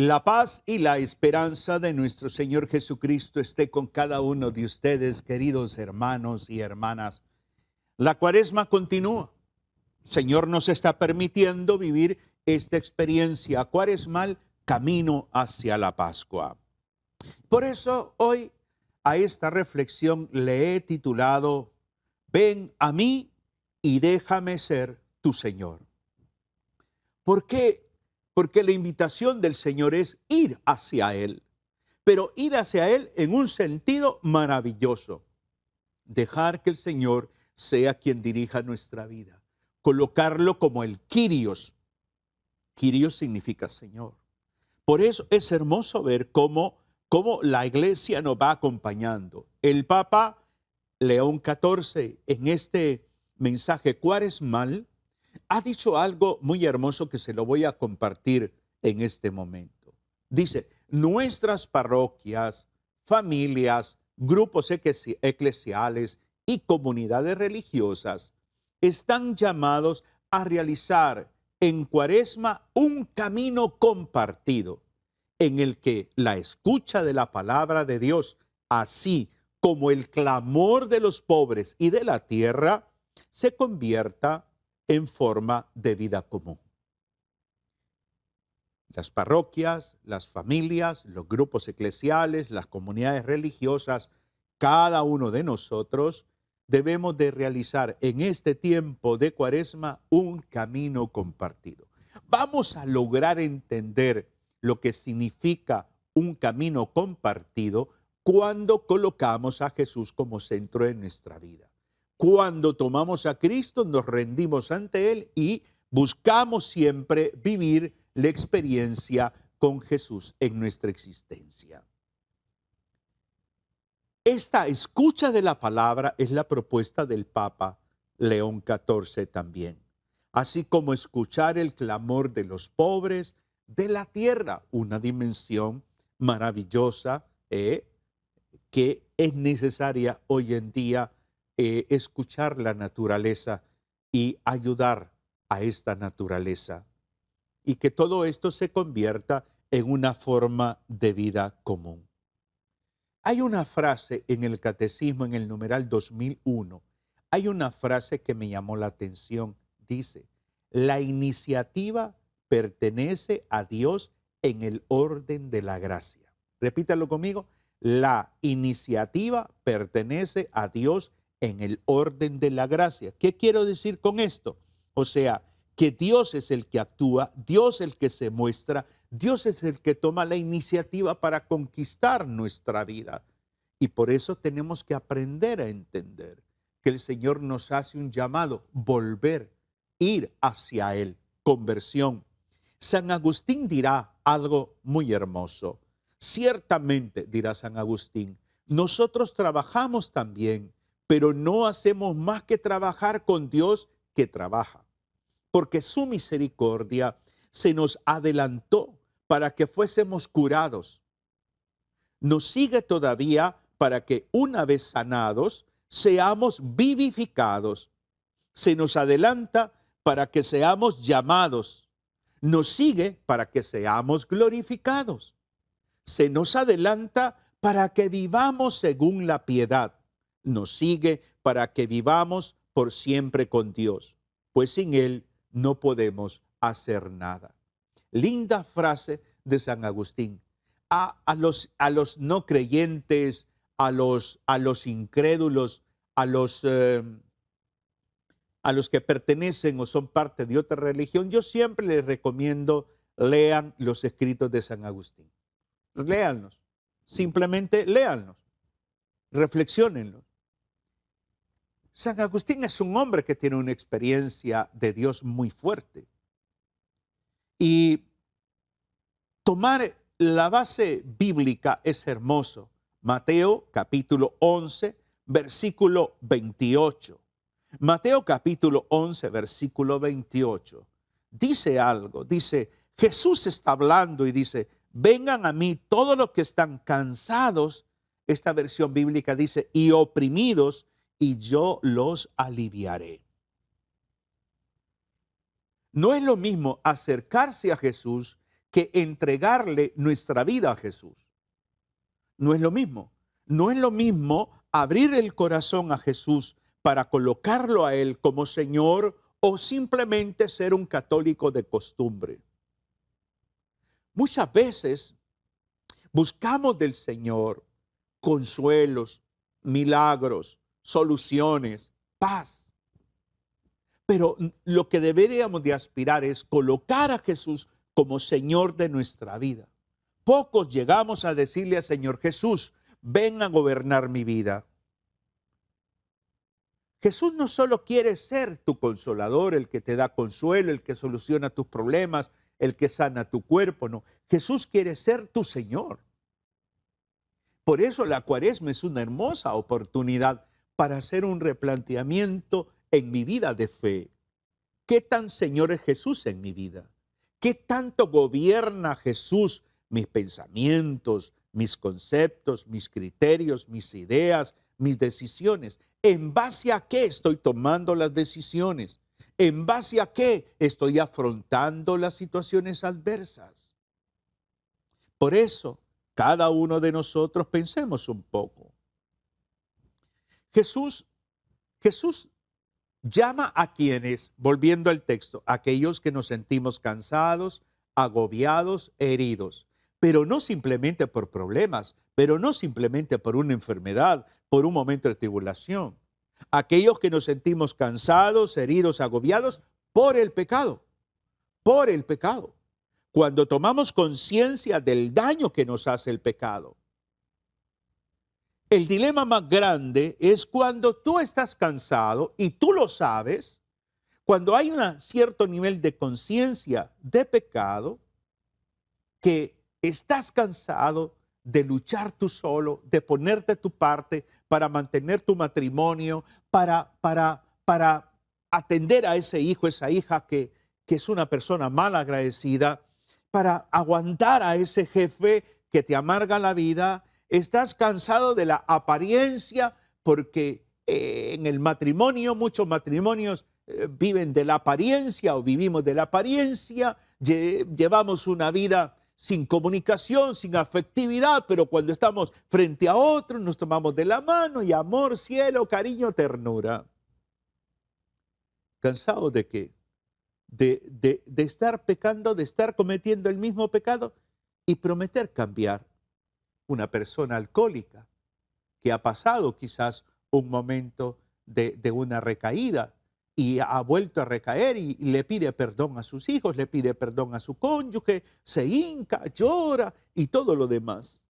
La paz y la esperanza de nuestro Señor Jesucristo esté con cada uno de ustedes, queridos hermanos y hermanas. La cuaresma continúa. El Señor nos está permitiendo vivir esta experiencia cuaresmal camino hacia la Pascua. Por eso hoy a esta reflexión le he titulado Ven a mí y déjame ser tu Señor. ¿Por qué? Porque la invitación del Señor es ir hacia Él, pero ir hacia Él en un sentido maravilloso. Dejar que el Señor sea quien dirija nuestra vida. Colocarlo como el Kyrios. Kyrios significa Señor. Por eso es hermoso ver cómo la iglesia nos va acompañando. El Papa León XIV en este mensaje cuaresmal ha dicho algo muy hermoso que se lo voy a compartir en este momento. Dice, nuestras parroquias, familias, grupos eclesiales y comunidades religiosas están llamados a realizar en cuaresma un camino compartido en el que la escucha de la palabra de Dios, así como el clamor de los pobres y de la tierra, se convierta en forma de vida común. Las parroquias, las familias, los grupos eclesiales, las comunidades religiosas, cada uno de nosotros debemos de realizar en este tiempo de cuaresma un camino compartido. Vamos a lograr entender lo que significa un camino compartido cuando colocamos a Jesús como centro de nuestra vida. Cuando tomamos a Cristo, nos rendimos ante Él y buscamos siempre vivir la experiencia con Jesús en nuestra existencia. Esta escucha de la palabra es la propuesta del Papa León XIV también, así como escuchar el clamor de los pobres de la tierra, una dimensión maravillosa que es necesaria hoy en día escuchar la naturaleza y ayudar a esta naturaleza. Y que todo esto se convierta en una forma de vida común. Hay una frase en el Catecismo, en el numeral 2001, hay una frase que me llamó la atención. Dice, la iniciativa pertenece a Dios en el orden de la gracia. Repítalo conmigo. La iniciativa pertenece a Dios en el orden de la gracia. ¿Qué quiero decir con esto? O sea, que Dios es el que actúa, Dios es el que se muestra, Dios es el que toma la iniciativa para conquistar nuestra vida. Y por eso tenemos que aprender a entender que el Señor nos hace un llamado, volver, ir hacia Él, conversión. San Agustín dirá algo muy hermoso. Ciertamente, dirá San Agustín, nosotros trabajamos también, pero no hacemos más que trabajar con Dios que trabaja. Porque su misericordia se nos adelantó para que fuésemos curados. Nos sigue todavía para que una vez sanados, seamos vivificados. Se nos adelanta para que seamos llamados. Nos sigue para que seamos glorificados. Se nos adelanta para que vivamos según la piedad. Nos sigue para que vivamos por siempre con Dios, pues sin Él no podemos hacer nada. Linda frase de San Agustín. A los no creyentes, a los incrédulos, a los que pertenecen o son parte de otra religión, yo siempre les recomiendo lean los escritos de San Agustín. Léanlos, simplemente léanlos, reflexionenlos. San Agustín es un hombre que tiene una experiencia de Dios muy fuerte. Y tomar la base bíblica es hermoso. Mateo capítulo 11, versículo 28. Mateo capítulo 11, versículo 28. Dice algo, dice, Jesús está hablando y dice, vengan a mí todos los que están cansados. Esta versión bíblica dice, y oprimidos, y yo los aliviaré. No es lo mismo acercarse a Jesús que entregarle nuestra vida a Jesús. No es lo mismo. No es lo mismo abrir el corazón a Jesús para colocarlo a Él como Señor o simplemente ser un católico de costumbre. Muchas veces buscamos del Señor consuelos, milagros, soluciones, paz. Pero lo que deberíamos de aspirar es colocar a Jesús como Señor de nuestra vida. Pocos llegamos a decirle al Señor: Jesús, ven a gobernar mi vida. Jesús no solo quiere ser tu consolador, el que te da consuelo, el que soluciona tus problemas, el que sana tu cuerpo, no. Jesús quiere ser tu Señor. Por eso la Cuaresma es una hermosa oportunidad para hacer un replanteamiento en mi vida de fe. ¿Qué tan Señor es Jesús en mi vida? ¿Qué tanto gobierna Jesús mis pensamientos, mis conceptos, mis criterios, mis ideas, mis decisiones? ¿En base a qué estoy tomando las decisiones? ¿En base a qué estoy afrontando las situaciones adversas? Por eso, cada uno de nosotros pensemos un poco. Jesús llama a quienes, volviendo al texto, aquellos que nos sentimos cansados, agobiados, heridos, pero no simplemente por problemas, pero no simplemente por una enfermedad, por un momento de tribulación. Aquellos que nos sentimos cansados, heridos, agobiados por el pecado, por el pecado. Cuando tomamos conciencia del daño que nos hace el pecado. El dilema más grande es cuando tú estás cansado y tú lo sabes, cuando hay un cierto nivel de conciencia de pecado, que estás cansado de luchar tú solo, de ponerte tu parte para mantener tu matrimonio, para atender a ese hijo, esa hija que es una persona mal agradecida, para aguantar a ese jefe que te amarga la vida. Estás cansado de la apariencia porque en el matrimonio, muchos matrimonios viven de la apariencia o vivimos de la apariencia, llevamos una vida sin comunicación, sin afectividad, pero cuando estamos frente a otros nos tomamos de la mano y amor, cielo, cariño, ternura. ¿Cansado de qué? De estar pecando, de estar cometiendo el mismo pecado y prometer cambiar. Una persona alcohólica que ha pasado quizás un momento de una recaída y ha vuelto a recaer y le pide perdón a sus hijos, le pide perdón a su cónyuge, se hinca, llora y todo lo demás.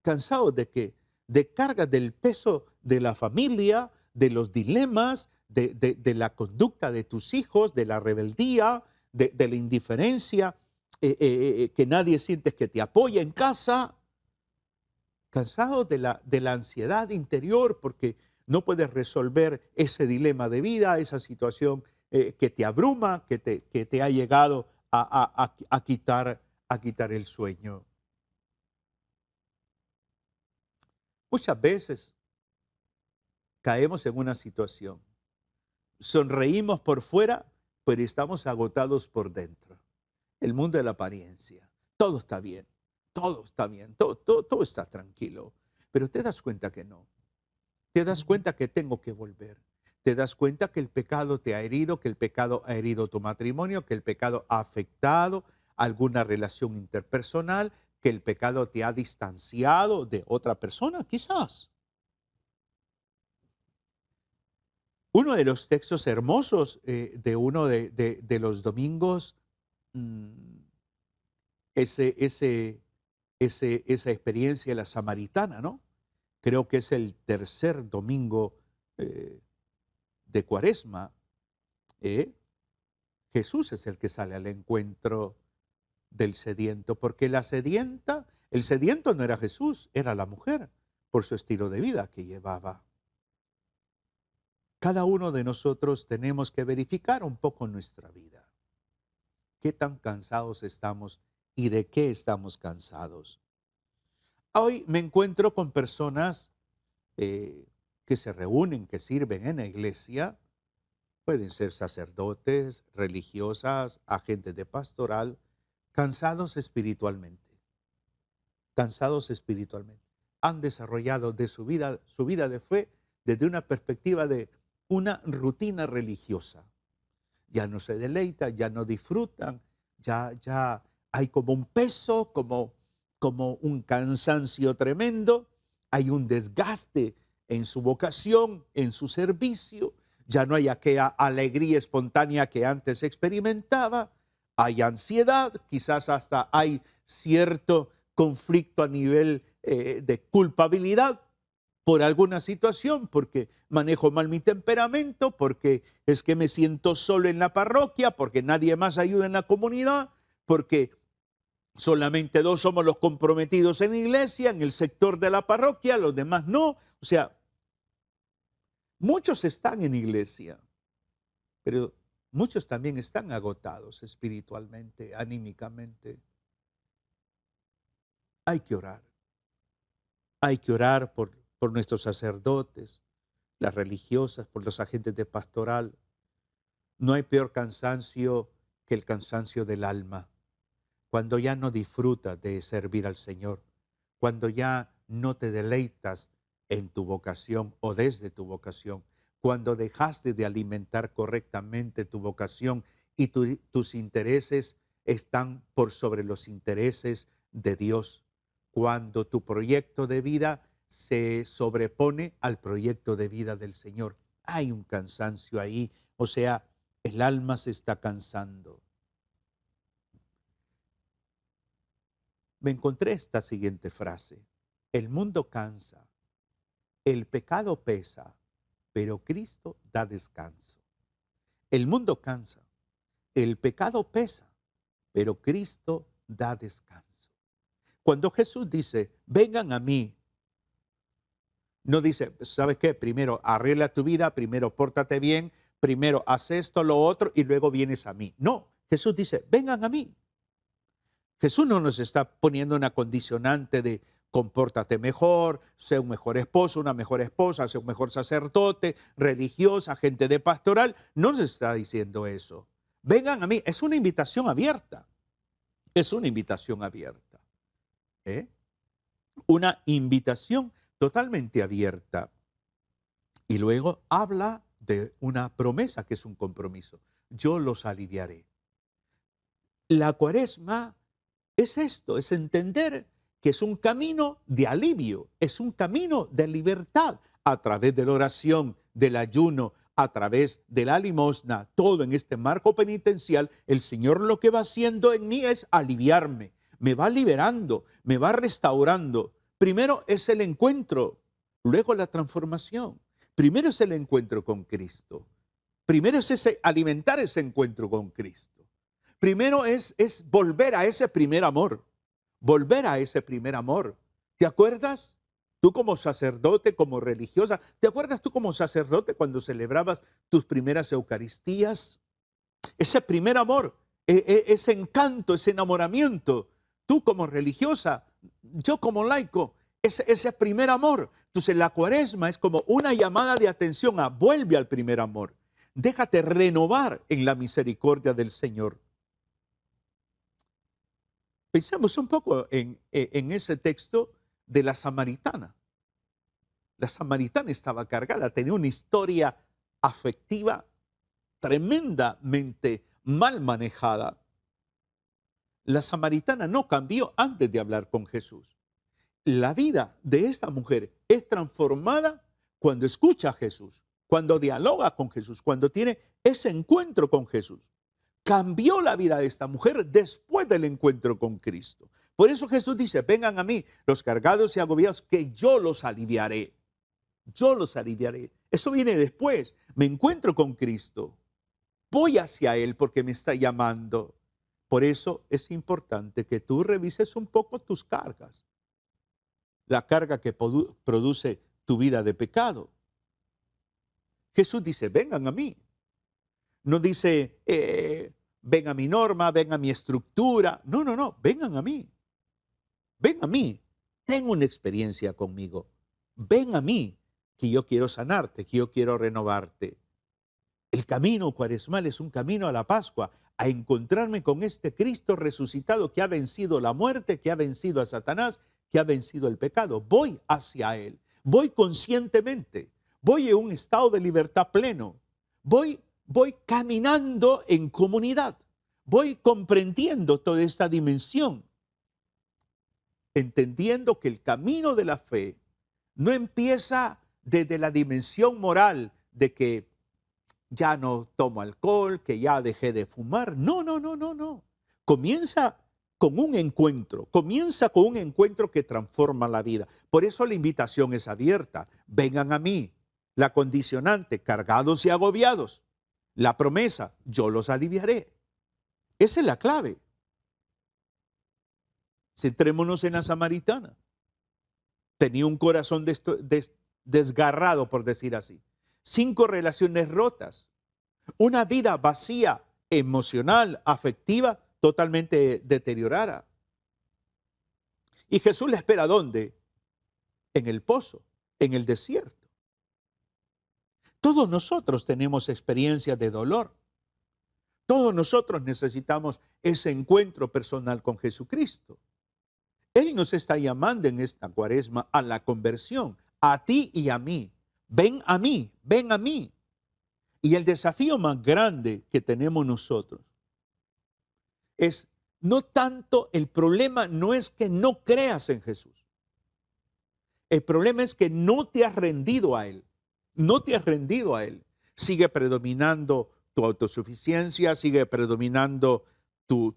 ¿Cansado de qué? De carga del peso de la familia, de los dilemas, de la conducta de tus hijos, de la rebeldía, de la indiferencia, que nadie siente que te apoya en casa. Cansado de la ansiedad interior porque no puedes resolver ese dilema de vida, esa situación que te abruma, que te ha llegado a quitar el sueño. Muchas veces caemos en una situación, sonreímos por fuera, pero estamos agotados por dentro. El mundo de la apariencia, todo está bien. Todo está bien, todo está tranquilo, pero te das cuenta que no. Te das cuenta que tengo que volver. Te das cuenta que el pecado te ha herido, que el pecado ha herido tu matrimonio, que el pecado ha afectado alguna relación interpersonal, que el pecado te ha distanciado de otra persona, quizás. Uno de los textos hermosos de uno de los domingos, mm, esa experiencia de la samaritana, ¿no? Creo que es el tercer domingo eh, de Cuaresma. ¿eh? Jesús es el que sale al encuentro del sediento, porque el sediento no era Jesús, era la mujer, por su estilo de vida que llevaba. Cada uno de nosotros tenemos que verificar un poco nuestra vida. ¿Qué tan cansados estamos y de qué estamos cansados? Hoy me encuentro con personas que se reúnen, que sirven en la iglesia. Pueden ser sacerdotes, religiosas, agentes de pastoral, cansados espiritualmente, cansados espiritualmente. Han desarrollado de su vida de fe desde una perspectiva de una rutina religiosa. Ya no se deleitan, ya no disfrutan, ya hay como un peso, como un cansancio tremendo, hay un desgaste en su vocación, en su servicio, ya no hay aquella alegría espontánea que antes experimentaba, hay ansiedad, quizás hasta hay cierto conflicto a nivel de culpabilidad por alguna situación, porque manejo mal mi temperamento, porque es que me siento solo en la parroquia, porque nadie más ayuda en la comunidad, porque solamente dos somos los comprometidos en la iglesia, en el sector de la parroquia, los demás no. O sea, muchos están en iglesia, pero muchos también están agotados espiritualmente, anímicamente. Hay que orar. Hay que orar por nuestros sacerdotes, las religiosas, por los agentes de pastoral. No hay peor cansancio que el cansancio del alma. Cuando ya no disfrutas de servir al Señor, cuando ya no te deleitas en tu vocación o desde tu vocación, cuando dejaste de alimentar correctamente tu vocación y tus intereses están por sobre los intereses de Dios, cuando tu proyecto de vida se sobrepone al proyecto de vida del Señor. Hay un cansancio ahí, o sea, el alma se está cansando. Me encontré esta siguiente frase: el mundo cansa, el pecado pesa, pero Cristo da descanso. El mundo cansa, el pecado pesa, pero Cristo da descanso. Cuando Jesús dice, vengan a mí, no dice, ¿sabes qué? Primero arregla tu vida, primero pórtate bien, primero haz esto, lo otro, y luego vienes a mí. No, Jesús dice, vengan a mí. Jesús no nos está poniendo una condicionante de compórtate mejor, sé un mejor esposo, una mejor esposa, sé un mejor sacerdote, religiosa, gente de pastoral. No nos está diciendo eso. Vengan a mí. Es una invitación abierta. Es una invitación abierta. ¿Eh? Una invitación totalmente abierta. Y luego habla de una promesa que es un compromiso. Yo los aliviaré. La Cuaresma es esto, es entender que es un camino de alivio, es un camino de libertad a través de la oración, del ayuno, a través de la limosna, todo en este marco penitencial. El Señor lo que va haciendo en mí es aliviarme, me va liberando, me va restaurando. Primero es el encuentro, luego la transformación. Primero es el encuentro con Cristo. Primero es alimentar ese encuentro con Cristo. Primero es volver a ese primer amor. Volver a ese primer amor. ¿Te acuerdas? Tú como sacerdote, como religiosa, ¿te acuerdas tú como sacerdote cuando celebrabas tus primeras Eucaristías? Ese primer amor, ese encanto, ese enamoramiento. Tú como religiosa, yo como laico, ese primer amor. Entonces la Cuaresma es como una llamada de atención a vuelve al primer amor. Déjate renovar en la misericordia del Señor. Pensemos un poco en ese texto de la samaritana. La samaritana estaba cargada, tenía una historia afectiva tremendamente mal manejada. La samaritana no cambió antes de hablar con Jesús. La vida de esta mujer es transformada cuando escucha a Jesús, cuando dialoga con Jesús, cuando tiene ese encuentro con Jesús. Cambió la vida de esta mujer después del encuentro con Cristo. Por eso Jesús dice, vengan a mí los cargados y agobiados, que yo los aliviaré. Yo los aliviaré. Eso viene después. Me encuentro con Cristo. Voy hacia Él porque me está llamando. Por eso es importante que tú revises un poco tus cargas. La carga que produce tu vida de pecado. Jesús dice, vengan a mí. No dice, ven a mi norma, ven a mi estructura. No, no, no, vengan a mí. Ven a mí. Ten una experiencia conmigo. Ven a mí, que yo quiero sanarte, que yo quiero renovarte. El camino cuaresmal es un camino a la Pascua, a encontrarme con este Cristo resucitado que ha vencido la muerte, que ha vencido a Satanás, que ha vencido el pecado. Voy hacia Él, voy conscientemente, voy en un estado de libertad pleno, voy caminando en comunidad, voy comprendiendo toda esta dimensión, entendiendo que el camino de la fe no empieza desde la dimensión moral de que ya no tomo alcohol, que ya dejé de fumar. No, no, no, no, no. Comienza con un encuentro que transforma la vida. Por eso la invitación es abierta. Vengan a mí. La condicionante, cargados y agobiados. La promesa, yo los aliviaré. Esa es la clave. Centrémonos en la samaritana. Tenía un corazón desgarrado, por decir así. 5 relaciones rotas. Una vida vacía, emocional, afectiva, totalmente deteriorada. Y Jesús la espera ¿dónde? En el pozo, en el desierto. Todos nosotros tenemos experiencias de dolor. Todos nosotros necesitamos ese encuentro personal con Jesucristo. Él nos está llamando en esta cuaresma a la conversión, a ti y a mí. Ven a mí, ven a mí. Y el desafío más grande que tenemos nosotros es no tanto, el problema no es que no creas en Jesús. El problema es que no te has rendido a Él. No te has rendido a Él. Sigue predominando tu autosuficiencia, sigue predominando tu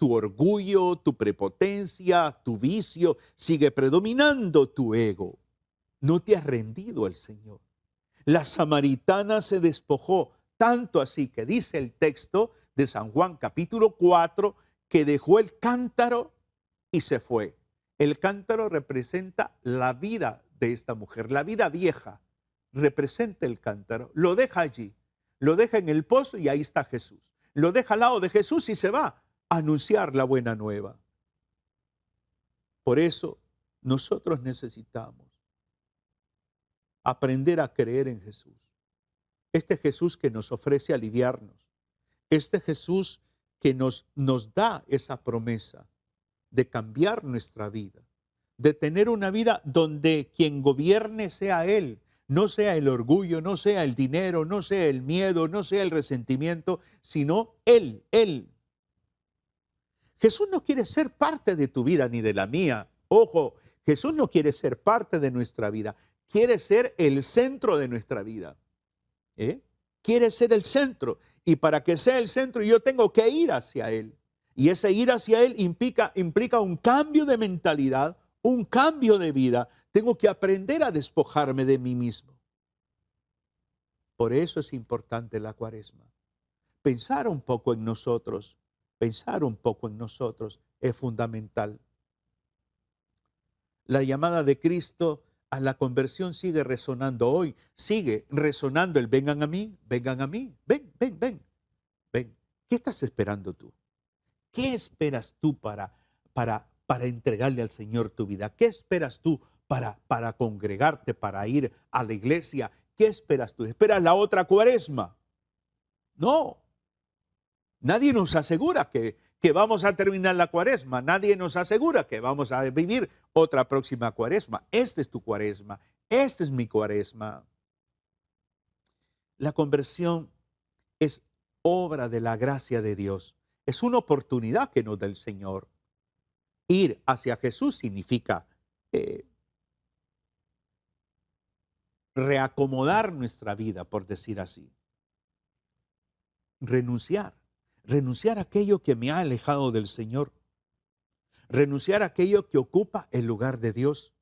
orgullo, tu prepotencia, tu vicio, sigue predominando tu ego. No te has rendido al Señor. La samaritana se despojó, tanto así que dice el texto de San Juan capítulo 4, que dejó el cántaro y se fue. El cántaro representa la vida de esta mujer, la vida vieja, representa el cántaro. Lo deja allí, lo deja en el pozo y ahí está Jesús. Lo deja al lado de Jesús y se va a anunciar la buena nueva. Por eso nosotros necesitamos aprender a creer en Jesús. Este Jesús que nos ofrece aliviarnos. Este Jesús que nos da esa promesa de cambiar nuestra vida, de tener una vida donde quien gobierne sea Él, no sea el orgullo, no sea el dinero, no sea el miedo, no sea el resentimiento, sino Él. Jesús no quiere ser parte de tu vida ni de la mía. Ojo, Jesús no quiere ser parte de nuestra vida. Quiere ser el centro de nuestra vida. Quiere ser el centro. Y para que sea el centro, yo tengo que ir hacia Él. Y ese ir hacia Él implica un cambio de mentalidad, un cambio de vida. Tengo que aprender a despojarme de mí mismo. Por eso es importante la cuaresma. Pensar un poco en nosotros. Pensar un poco en nosotros es fundamental. La llamada de Cristo a la conversión sigue resonando hoy, sigue resonando el vengan a mí, ven, ven. ¿Qué estás esperando tú? ¿Qué esperas tú para entregarle al Señor tu vida? ¿Qué esperas tú para congregarte, para ir a la iglesia? ¿Qué esperas tú? ¿Esperas la otra cuaresma? No. Nadie nos asegura que vamos a terminar la cuaresma. Nadie nos asegura que vamos a vivir otra próxima cuaresma. Esta es tu cuaresma. Esta es mi cuaresma. La conversión es obra de la gracia de Dios. Es una oportunidad que nos da el Señor. Ir hacia Jesús significa reacomodar nuestra vida, por decir así. Renunciar a aquello que me ha alejado del Señor. Renunciar a aquello que ocupa el lugar de Dios.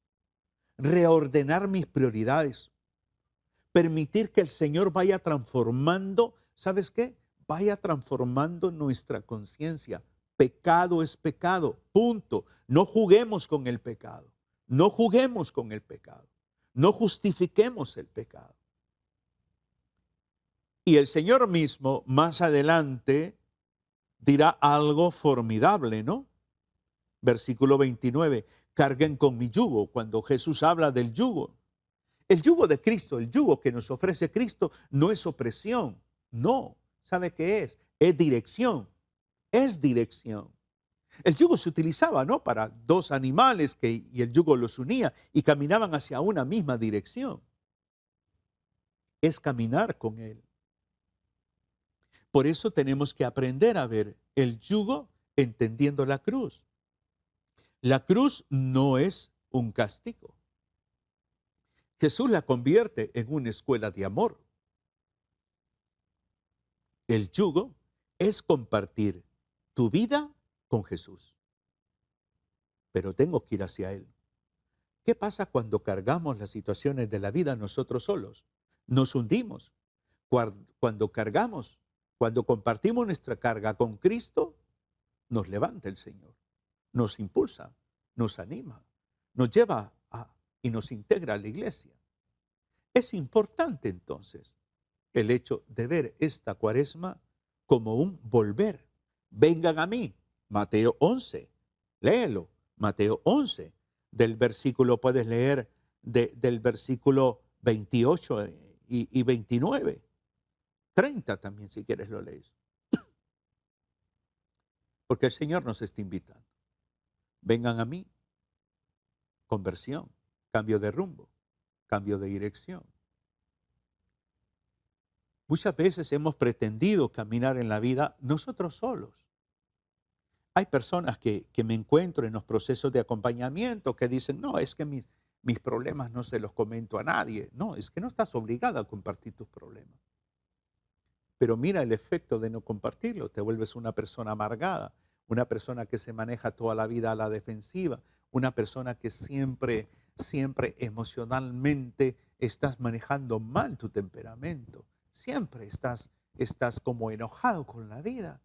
Reordenar mis prioridades. Permitir que el Señor vaya transformando, ¿sabes qué? Vaya transformando nuestra conciencia. Pecado es pecado, punto. No juguemos con el pecado. No juguemos con el pecado. No justifiquemos el pecado. Y el Señor mismo, más adelante, dirá algo formidable, ¿no? Versículo 29, carguen con mi yugo, cuando Jesús habla del yugo. El yugo de Cristo, el yugo que nos ofrece Cristo, no es opresión, no, ¿sabe qué es? Es dirección, es dirección. El yugo se utilizaba, ¿no?, para dos animales y el yugo los unía y caminaban hacia una misma dirección. Es caminar con Él. Por eso tenemos que aprender a ver el yugo entendiendo la cruz. La cruz no es un castigo. Jesús la convierte en una escuela de amor. El yugo es compartir tu vida con Jesús, pero tengo que ir hacia Él. ¿Qué pasa cuando cargamos las situaciones de la vida nosotros solos? Nos hundimos. Cuando cargamos, cuando compartimos nuestra carga con Cristo, nos levanta el Señor, nos impulsa, nos anima, nos lleva y nos integra a la iglesia. Es importante entonces el hecho de ver esta cuaresma como un volver. Vengan a mí, Mateo 11, léelo, Mateo 11, del versículo, puedes leer del versículo 28 y 29, 30 también si quieres lo lees. Porque el Señor nos está invitando. Vengan a mí, conversión, cambio de rumbo, cambio de dirección. Muchas veces hemos pretendido caminar en la vida nosotros solos. Hay personas que me encuentro en los procesos de acompañamiento que dicen, no, es que mis problemas no se los comento a nadie. No, es que no estás obligada a compartir tus problemas. Pero mira el efecto de no compartirlo. Te vuelves una persona amargada, una persona que se maneja toda la vida a la defensiva, una persona que siempre emocionalmente estás manejando mal tu temperamento. Siempre estás como enojado con la vida.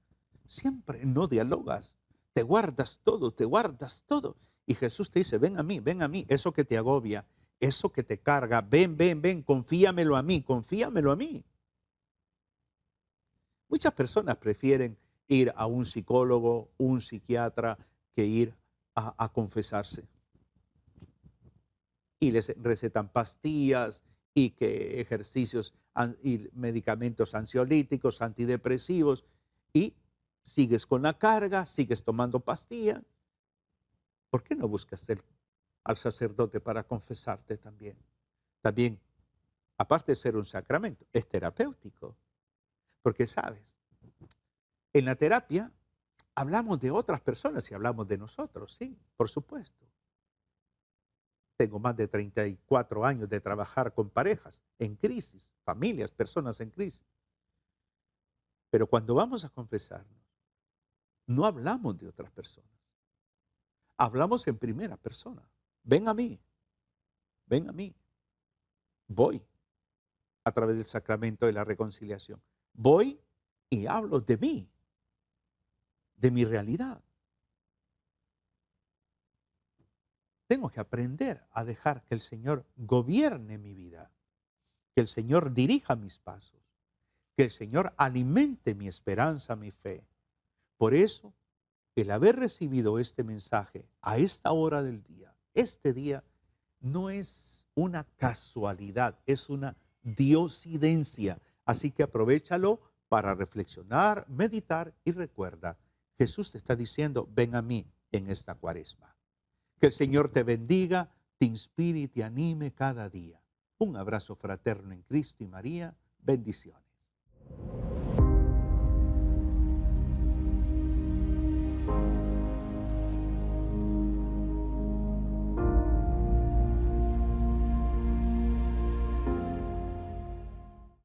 Siempre no dialogas. Te guardas todo, te guardas todo. Y Jesús te dice, ven a mí, eso que te agobia, eso que te carga, ven, confíamelo a mí, confíamelo a mí. Muchas personas prefieren ir a un psicólogo, un psiquiatra, que ir a confesarse. Y les recetan pastillas y que ejercicios y medicamentos ansiolíticos, antidepresivos, y sigues con la carga, sigues tomando pastillas. ¿Por qué no buscas al sacerdote para confesarte también? También, aparte de ser un sacramento, es terapéutico. Porque sabes, en la terapia hablamos de otras personas y hablamos de nosotros, sí, por supuesto. Tengo más de 34 años de trabajar con parejas en crisis, familias, personas en crisis. Pero cuando vamos a confesarnos, no hablamos de otras personas. Hablamos en primera persona. Ven a mí, ven a mí. Voy a través del sacramento de la reconciliación. Voy y hablo de mí, de mi realidad. Tengo que aprender a dejar que el Señor gobierne mi vida, que el Señor dirija mis pasos, que el Señor alimente mi esperanza, mi fe. Por eso, el haber recibido este mensaje a esta hora del día, este día, no es una casualidad, es una diosidencia. Así que aprovéchalo para reflexionar, meditar y recuerda, Jesús te está diciendo, ven a mí en esta cuaresma. Que el Señor te bendiga, te inspire y te anime cada día. Un abrazo fraterno en Cristo y María. Bendiciones.